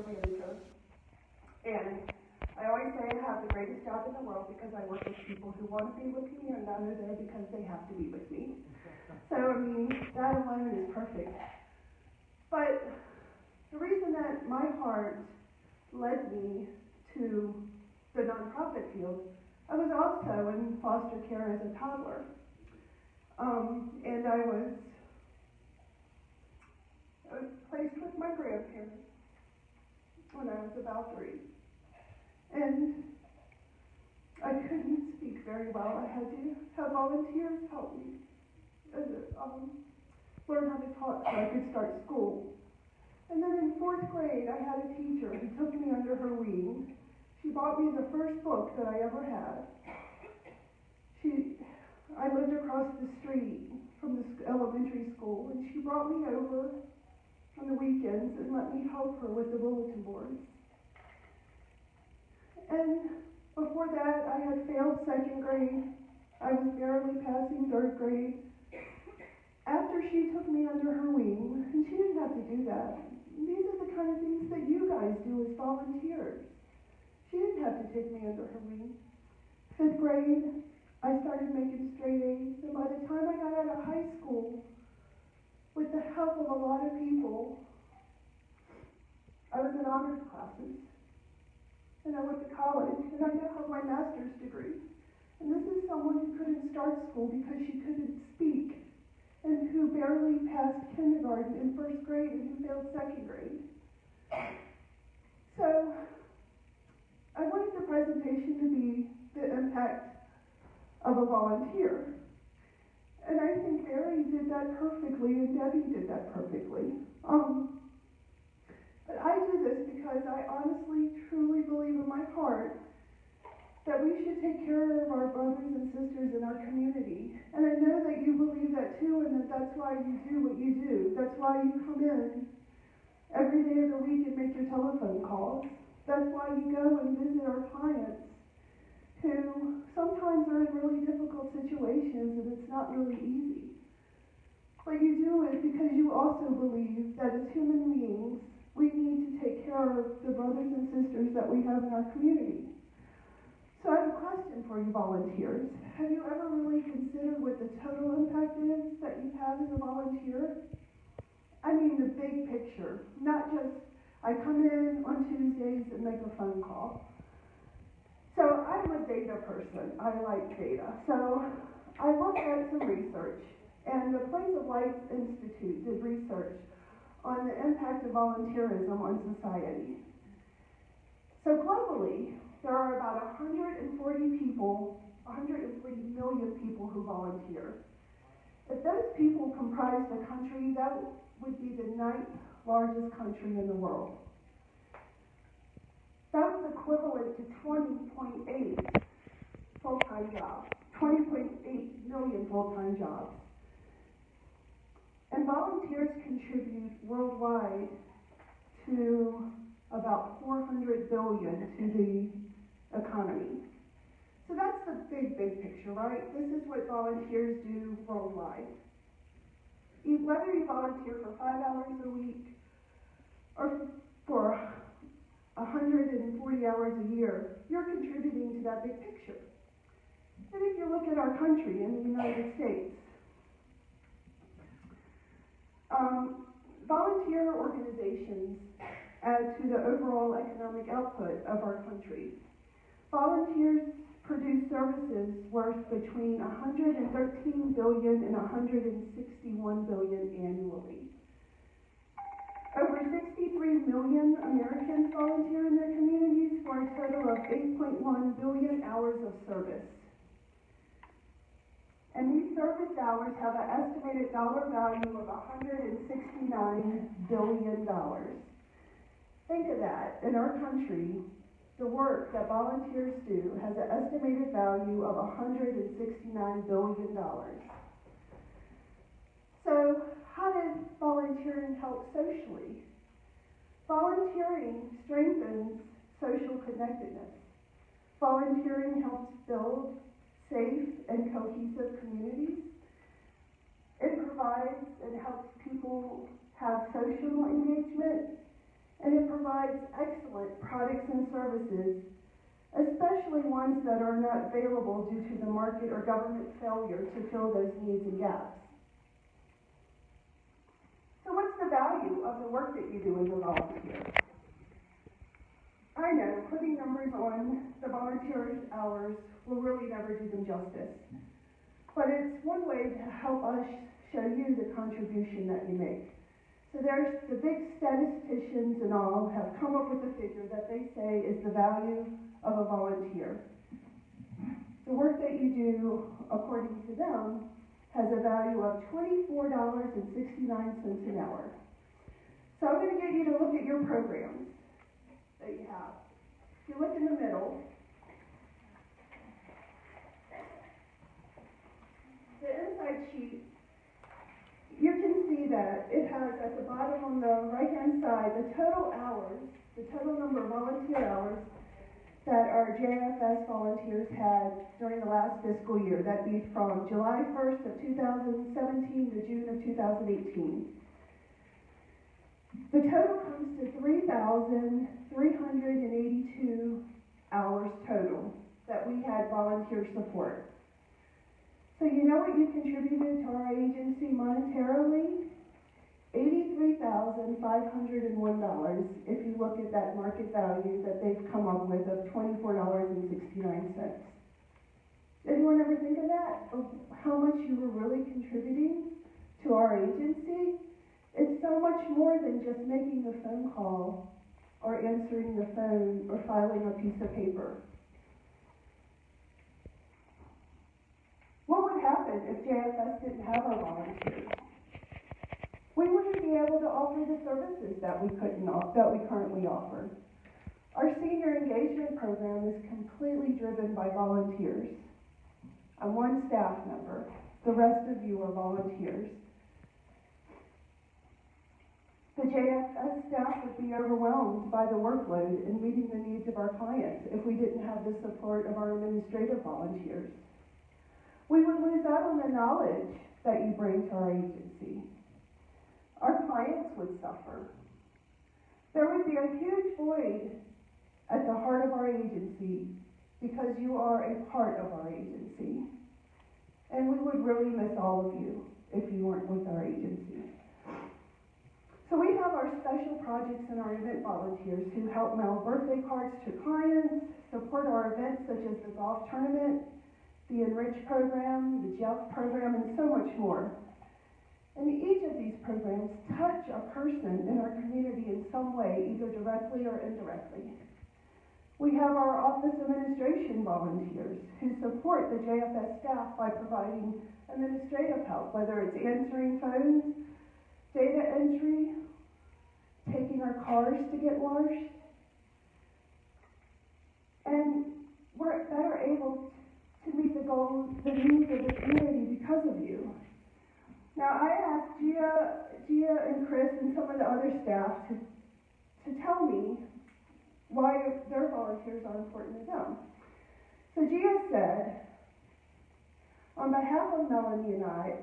manager. And I always say I have the greatest job in the world because I work with people who want to be with me and that are there because they have to be with me. So, I mean, that alone is perfect. But the reason that my heart led me to the nonprofit field, I was also in foster care as a toddler. And I was placed with my grandparents when I was about 3. And I couldn't speak very well. I had to have volunteers help me learn how to talk so I could start school. And then in 4th grade, I had a teacher who took me under her wing. She bought me the first book that I ever had. I lived across the street from the elementary school, and she brought me over on the weekends and let me help her with the bulletin boards. And before that, I had failed 2nd grade. I was barely passing 3rd grade. After she took me under her wing, and she didn't have to do that. These are the kind of things that you guys do as volunteers. She didn't have to take me under her wing. 5th grade, I started making straight A's, and by the time I got out of high school, with the help of a lot of people, I was in honors classes, and I went to college, and I now have my master's degree. And this is someone who couldn't start school because she couldn't speak, and who barely passed kindergarten in 1st grade and who failed 2nd grade. So, I wanted the presentation to be the impact of a volunteer. And I think Barry did that perfectly, and Debbie did that perfectly. But I do this because I honestly, truly believe in my heart that we should take care of our brothers and sisters in our community. And I know that you believe that too, and that's why you do what you do. That's why you come in every day of the week and make your telephone calls. That's why you go and visit our clients who sometimes are in really difficult situations and it's not really easy. But you do it because you also believe that as human beings, we need to take care of the brothers and sisters that we have in our community. So I have a question for you volunteers. Have you ever really considered what the total impact is that you have as a volunteer? I mean the big picture, not just I come in on Tuesdays and make a phone call. So I'm a data person. I like data. So I looked at some research, and the Plains of Life Institute did research on the impact of volunteerism on society. So globally, there are about 140 million people who volunteer. If those people comprise the country, that would be the 9th largest country in the world. That's equivalent to 20.8 full-time jobs, 20.8 million full-time jobs. And volunteers contribute worldwide to about $400 billion to the economy. So that's the big picture, right? This is what volunteers do worldwide. Whether you volunteer for 5 hours a week or for 140 hours a year, you're contributing to that big picture. And if you look at our country in the United States, volunteer organizations add to the overall economic output of our country. Volunteers produce services worth between $113 billion and $161 billion annually. Over 63 million Americans volunteer in their communities for a total of 8.1 billion hours of service. And these service hours have an estimated dollar value of $169 billion. Think of that. In our country, the work that volunteers do has an estimated value of $169 billion. So, how does volunteering help socially? Volunteering strengthens social connectedness. Volunteering helps build safe and cohesive communities. It provides and helps people have social engagement and it provides excellent products and services, especially ones that are not available due to the market or government failure to fill those needs and gaps. So what's the value of the work that you do as a volunteer? I know putting numbers on the volunteers' hours will really never do them justice, but it's one way to help us show you the contribution that you make. So there's the big statisticians and all have come up with a figure that they say is the value of a volunteer. The work that you do, according to them, has a value of $24.69 an hour. So I'm going to get you to look at your programs that you have. If you look in the middle, the inside sheet, you can see that it has at the bottom on the right-hand side the total hours, the total number of volunteer hours that our JFS volunteers had during the last fiscal year. That'd be from July 1st of 2017 to June of 2018. The total comes to 3,382 hours total that we had volunteer support. So you know what you contributed to our agency monetarily? $83,501 if you look at that market value that they've come up with of $24.69. Did anyone ever think of that? Of how much you were really contributing to our agency? It's so much more than just making a phone call or answering the phone or filing a piece of paper. What would happen if JFS didn't have our volunteers? We wouldn't be able to offer the services that we currently offer. Our senior engagement program is completely driven by volunteers. I'm one staff member. The rest of you are volunteers. The JFS staff would be overwhelmed by the workload in meeting the needs of our clients if we didn't have the support of our administrative volunteers. We would lose out on the knowledge that you bring to our agency. Our clients would suffer. There would be a huge void at the heart of our agency because you are a part of our agency. And we would really miss all of you if you weren't with our agency. So we have our special projects and our event volunteers who help mail birthday cards to clients, support our events such as the golf tournament, the Enrich program, the JELF program, and so much more. And each of these programs touch a person in our community in some way, either directly or indirectly. We have our office administration volunteers who support the JFS staff by providing administrative help, whether it's answering phones, data entry, taking our cars to get washed, and we're better able to meet the goals, the needs of the community because of you. Now, I asked Gia and Chris and some of the other staff to tell me why their volunteers are important to them. So Gia said, on behalf of Melanie and I,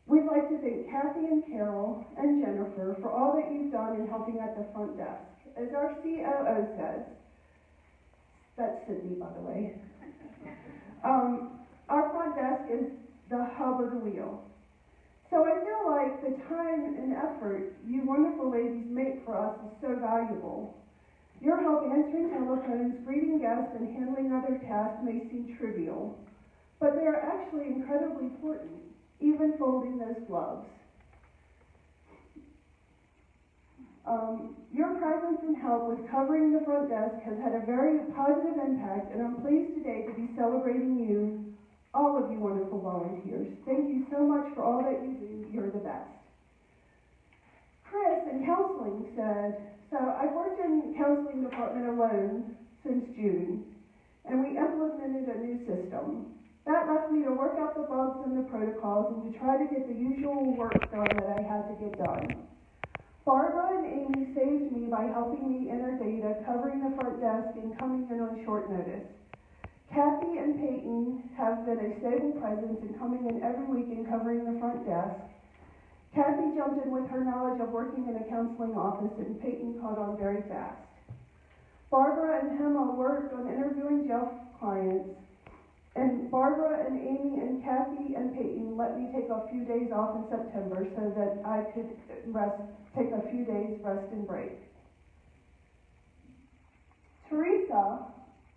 we'd like to thank Kathy and Carol and Jennifer for all that you've done in helping at the front desk. As our COO says, that's Sydney, by the way, our front desk is the hub of the wheel. So I feel like the time and effort you wonderful ladies make for us is so valuable. Your help answering telephones, greeting guests, and handling other tasks may seem trivial, but they are actually incredibly important, even folding those gloves. Your presence and help with covering the front desk has had a very positive impact, and I'm pleased today to be celebrating you, all of you wonderful volunteers. Thank you so much for all that you do. You're the best. Chris in counseling said, so I've worked in the counseling department alone since June, and we implemented a new system. That left me to work out the bugs and the protocols and to try to get the usual work done that I had to get done. Barbara and Amy saved me by helping me enter data, covering the front desk, and coming in on short notice. Kathy and Peyton have been a stable presence in coming in every week and covering the front desk. Kathy jumped in with her knowledge of working in a counseling office, and Peyton caught on very fast. Barbara and Emma worked on interviewing jail clients, and Barbara and Amy and Kathy and Peyton let me take a few days off in September so that I could take a few days rest and break. Teresa,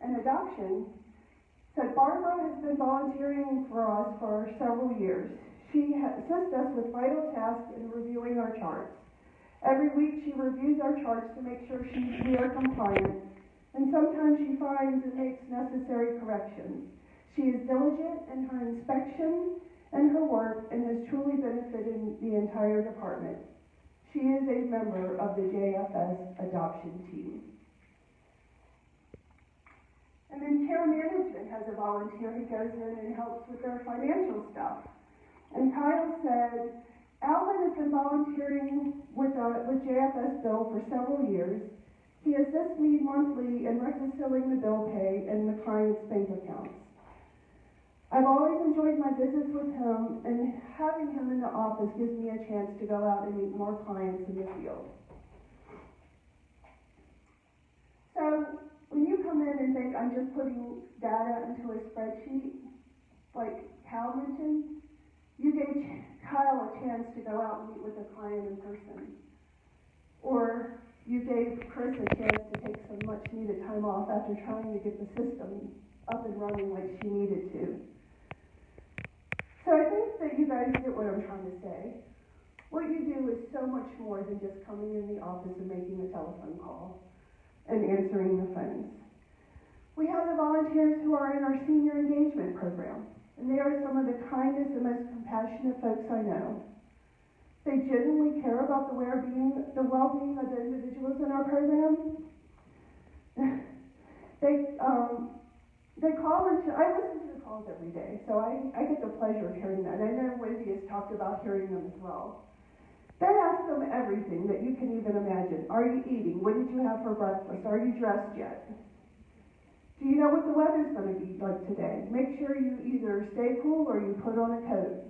an adoption, said Barbara has been volunteering for us for several years. She assists us with vital tasks in reviewing our charts. Every week she reviews our charts to make sure we are compliant, and sometimes she finds and makes necessary corrections. She is diligent in her inspection and her work and has truly benefited the entire department. She is a member of the JFS adoption team. And then care management has a volunteer who goes in and helps with their financial stuff. And Kyle said, Alvin has been volunteering with JFS Bill for several years. He assists me monthly in reconciling the bill pay and the client's bank accounts. I've always enjoyed my visits with him, and having him in the office gives me a chance to go out and meet more clients in the field. So when you come in and think, I'm just putting data into a spreadsheet, like Cal mentioned, you gave Kyle a chance to go out and meet with a client in person. Or you gave Chris a chance to take some much needed time off after trying to get the system up and running like she needed to. So I think that you guys get what I'm trying to say. What you do is so much more than just coming in the office and making a telephone call and answering the phones. We have the volunteers who are in our senior engagement program, and they are some of the kindest and most compassionate folks I know. They genuinely care about the well-being of the individuals in our program. They call into, I listen to the calls every day, so I get the pleasure of hearing that. And I know Wendy has talked about hearing them as well. They ask them everything that you can even imagine. Are you eating? What did you have for breakfast? Are you dressed yet? Do you know what the weather's going to be like today? Make sure you either stay cool or you put on a coat.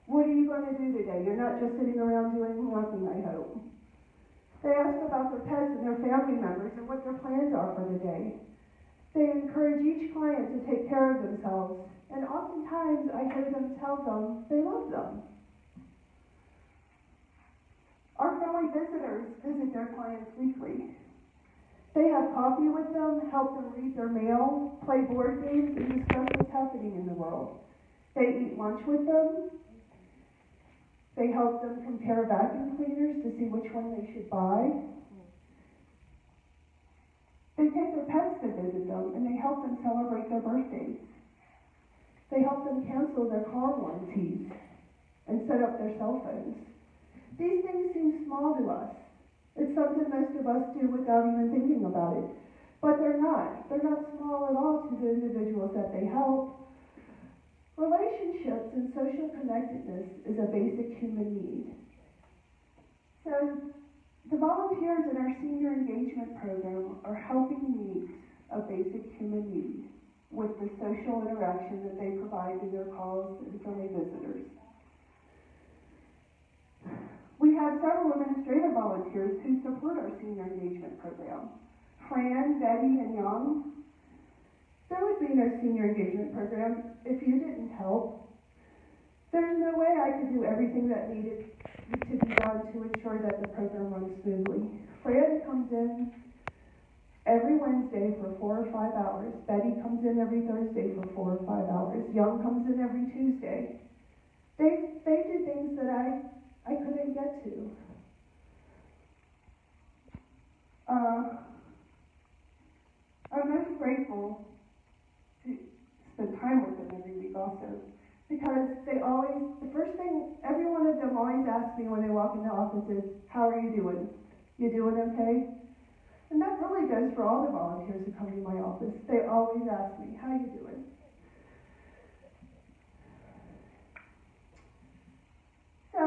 What are you going to do today? You're not just sitting around doing nothing, I hope. They ask about their pets and their family members and what their plans are for the day. They encourage each client to take care of themselves, and oftentimes I hear them tell them they love them. Our friendly visitors visit their clients weekly. They have coffee with them, help them read their mail, play board games, and discuss what's happening in the world. They eat lunch with them. They help them compare vacuum cleaners to see which one they should buy. They take their pets to visit them, and they help them celebrate their birthdays. They help them cancel their car warranties and set up their cell phones. These things seem small to us. It's something most of us do without even thinking about it. But they're not. They're not small at all to the individuals that they help. Relationships and social connectedness is a basic human need. So the volunteers in our senior engagement program are helping meet a basic human need with the social interaction that they provide to their calls and friendly visitors. We have several administrative volunteers who support our senior engagement program. Fran, Betty, and Young. There would be no senior engagement program if you didn't help. There's no way I could do everything that needed to be done to ensure that the program runs smoothly. Fran comes in every Wednesday for 4 or 5 hours. Betty comes in every Thursday for 4 or 5 hours. Young comes in every Tuesday. They do things that I couldn't get to. I'm most grateful to spend time with them every week also, because the first thing every one of them always asks me when they walk in the office is, how are you doing? You doing okay? And that really goes for all the volunteers who come to my office. They always ask me, how you doing? So,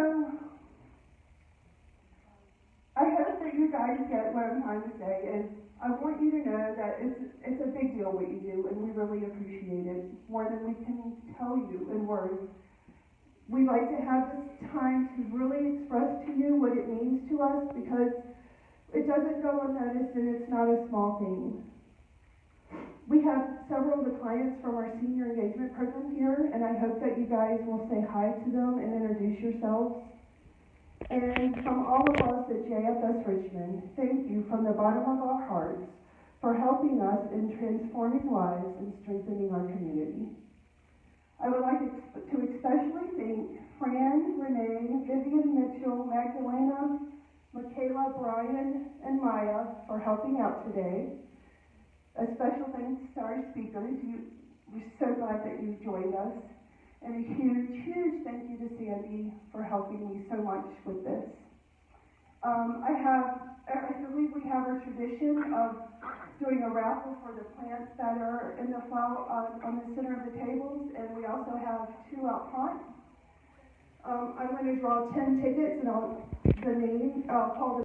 I hope that you guys get what I'm trying to say, and I want you to know that it's a big deal what you do, and we really appreciate it, more than we can tell you in words. we like to have this time to really express to you what it means to us, because it doesn't go unnoticed and it's not a small thing. We have several of the clients from our senior engagement program here, and I hope that you guys will say hi to them and introduce yourselves. And from all of us at JFS Richmond, thank you from the bottom of our hearts for helping us in transforming lives and strengthening our community. I would like to especially thank Fran, Renee, Vivian Mitchell, Magdalena, Michaela, Brian, and Maya for helping out today. A special thanks to our speakers. We're so glad that you joined us. And a huge, huge thank you to Sandy for helping me so much with this. I believe we have a tradition of doing a raffle for the plants that are in the flower on the center of the tables, and we also have 2 out front. I'm going to draw 10 tickets, and I'll call the